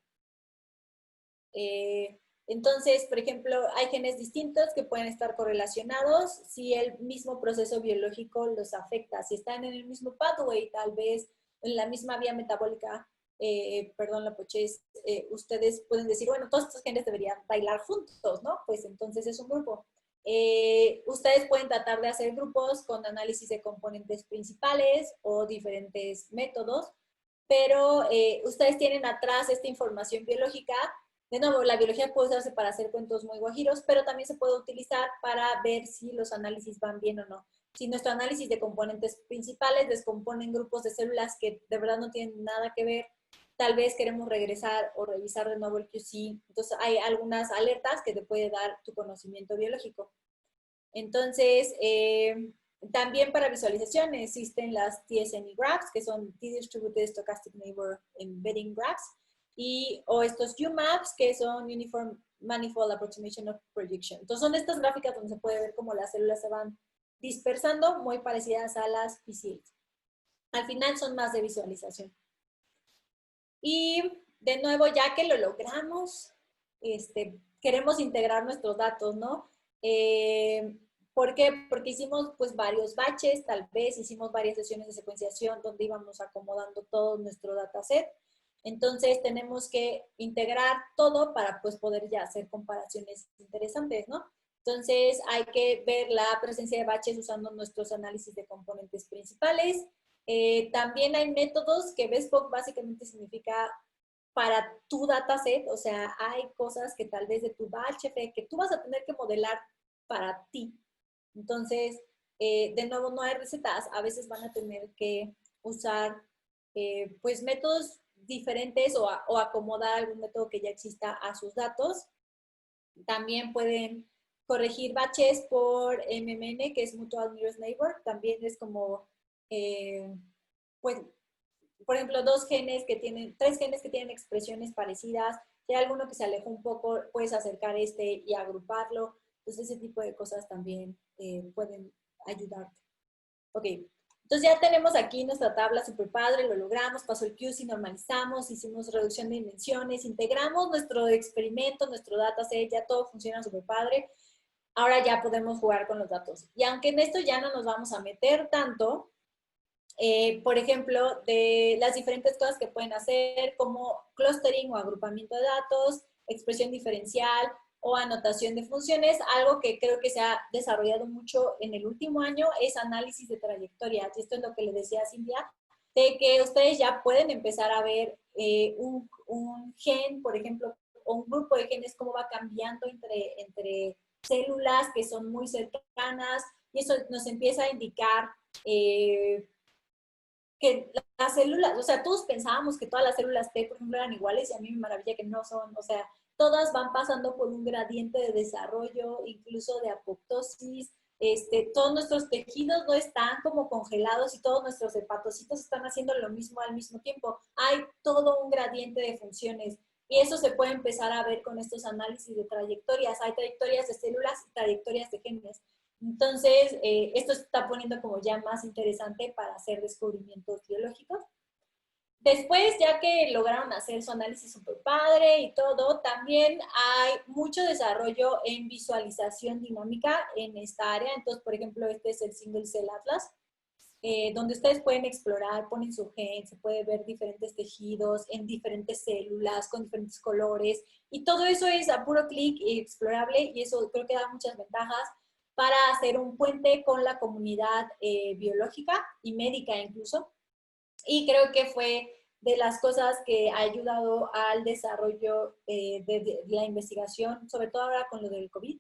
Entonces, por ejemplo, hay genes distintos que pueden estar correlacionados si el mismo proceso biológico los afecta. Si están en el mismo pathway, tal vez en la misma vía metabólica, perdón la pochez, ustedes pueden decir, bueno, todos estos genes deberían bailar juntos, ¿no? Pues entonces es un grupo. Ustedes pueden tratar de hacer grupos con análisis de componentes principales o diferentes métodos, pero ustedes tienen atrás esta información biológica. De nuevo, la biología puede usarse para hacer cuentos muy guajiros, pero también se puede utilizar para ver si los análisis van bien o no. Si nuestro análisis de componentes principales descomponen grupos de células que de verdad no tienen nada que ver, tal vez queremos regresar o revisar de nuevo el QC. Entonces, hay algunas alertas que te puede dar tu conocimiento biológico. Entonces, también para visualización existen las TSNE graphs, que son T-Distributed Stochastic Neighbor Embedding Graphs, o estos UMAPs, que son Uniform Manifold Approximation of Projection. Entonces, son estas gráficas donde se puede ver cómo las células se van dispersando, muy parecidas a las PCA. Al final son más de visualización. Y de nuevo, ya que lo logramos, queremos integrar nuestros datos, ¿no? ¿Por qué? Porque hicimos pues varios batches, tal vez hicimos varias sesiones de secuenciación donde íbamos acomodando todo nuestro dataset. Entonces tenemos que integrar todo para pues poder ya hacer comparaciones interesantes, ¿no? Entonces hay que ver la presencia de batches usando nuestros análisis de componentes principales. También hay métodos que bespoke básicamente significa para tu dataset, o sea, hay cosas que tal vez de tu batch que tú vas a tener que modelar para ti. Entonces, de nuevo, no hay recetas, a veces van a tener que usar pues métodos diferentes o acomodar algún método que ya exista a sus datos. También pueden corregir batches por MMN, que es Mutual Nearest Neighbor, también es como, pues, por ejemplo, tres genes que tienen expresiones parecidas, si hay alguno que se alejó un poco, puedes acercar y agruparlo. Entonces, ese tipo de cosas también pueden ayudarte. Ok, entonces ya tenemos aquí nuestra tabla super padre, lo logramos, pasó el QC, normalizamos, hicimos reducción de dimensiones, integramos nuestro experimento, nuestro dataset, ya todo funciona super padre. Ahora ya podemos jugar con los datos. Y aunque en esto ya no nos vamos a meter tanto, por ejemplo, de las diferentes cosas que pueden hacer, como clustering o agrupamiento de datos, expresión diferencial o anotación de funciones. Algo que creo que se ha desarrollado mucho en el último año es análisis de trayectorias. Y esto es lo que le decía a Cintia, de que ustedes ya pueden empezar a ver un gen, por ejemplo, o un grupo de genes, cómo va cambiando entre células que son muy cercanas, y eso nos empieza a indicar que las células, o sea, todos pensábamos que todas las células T, por ejemplo, eran iguales, y a mí me maravilla que no son, o sea, todas van pasando por un gradiente de desarrollo, incluso de apoptosis. Todos nuestros tejidos no están como congelados y todos nuestros hepatocitos están haciendo lo mismo al mismo tiempo. Hay todo un gradiente de funciones y eso se puede empezar a ver con estos análisis de trayectorias. Hay trayectorias de células y trayectorias de genes. Entonces, esto se está poniendo como ya más interesante para hacer descubrimientos biológicos. Después, ya que lograron hacer su análisis super padre y todo, también hay mucho desarrollo en visualización dinámica en esta área. Entonces, por ejemplo, este es el Single Cell Atlas, donde ustedes pueden explorar, ponen su gen, se puede ver diferentes tejidos en diferentes células, con diferentes colores, y todo eso es a puro clic y explorable, y eso creo que da muchas ventajas para hacer un puente con la comunidad biológica y médica incluso. Y creo que fue de las cosas que ha ayudado al desarrollo de la investigación, sobre todo ahora con lo del COVID,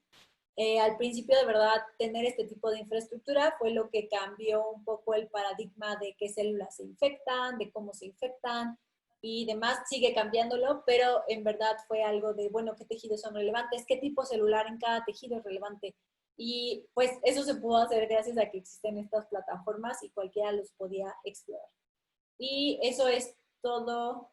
Al principio, de verdad, tener este tipo de infraestructura fue lo que cambió un poco el paradigma de qué células se infectan, de cómo se infectan y demás. Sigue cambiándolo, pero en verdad fue algo de, bueno, qué tejidos son relevantes, qué tipo celular en cada tejido es relevante. Y pues eso se pudo hacer gracias a que existen estas plataformas y cualquiera los podía explorar. Y eso es todo